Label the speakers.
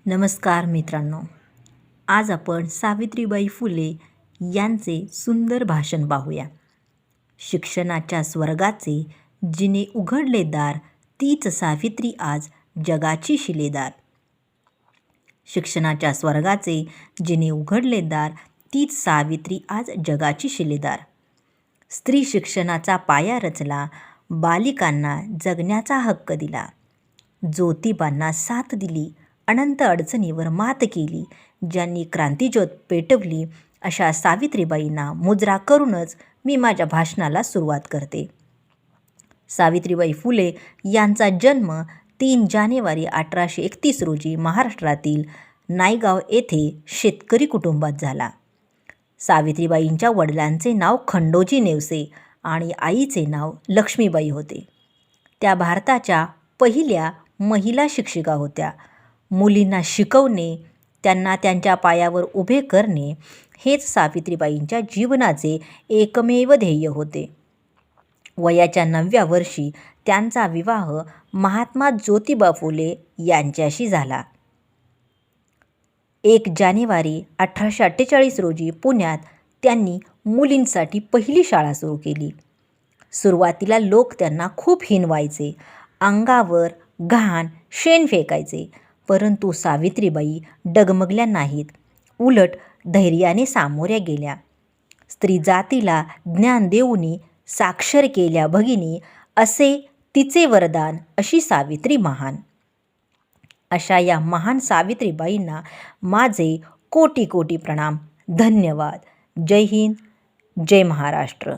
Speaker 1: नमस्कार मित्रांनो, आज आपण सावित्रीबाई फुले यांचे सुंदर भाषण पाहूया. शिक्षणाच्या स्वर्गाचे जिने उघडले दार, तीच सावित्री आज जगाची शिलेदार. शिक्षणाच्या स्वर्गाचे जिने उघडले दार, तीच सावित्री आज जगाची शिलेदार. स्त्री शिक्षणाचा पाया रचला, बालिकांना जगण्याचा हक्क दिला. ज्योतिबांना साथ दिली, अनंत अडचणीवर मात केली. ज्यांनी क्रांतिज्योत पेटवली, अशा सावित्रीबाईंना मुजरा करूनच मी माझ्या भाषणाला सुरुवात करते. सावित्रीबाई फुले यांचा जन्म 3 जानेवारी 1831 रोजी महाराष्ट्रातील नायगाव येथे शेतकरी कुटुंबात झाला. सावित्रीबाईंच्या वडिलांचे नाव खंडोजी नेवसे आणि आईचे नाव लक्ष्मीबाई होते. त्या भारताच्या पहिल्या महिला शिक्षिका होत्या. मुलींना शिकवणे, त्यांना त्यांच्या पायावर उभे करणे हेच सावित्रीबाईंच्या जीवनाचे एकमेव ध्येय होते. वयाच्या 9व्या वर्षी त्यांचा विवाह महात्मा ज्योतिबा फुले यांच्याशी झाला. 1 जानेवारी 1848 रोजी पुण्यात त्यांनी मुलींसाठी पहिली शाळा सुरू केली. सुरुवातीला लोक त्यांना खूप हिणवायचे, अंगावर घाण, शेण फेकायचे. परंतु सावित्रीबाई डगमगल्या नाहीत. उलट धैर्याने सामोऱ्या गेल्या. स्त्री जातीला ज्ञान देऊनी साक्षर केल्या भगिनी, असे तिचे वरदान, अशी सावित्री महान. अशा या महान सावित्रीबाईंना माझे कोटी कोटी प्रणाम. धन्यवाद. जय हिंद, जय महाराष्ट्र.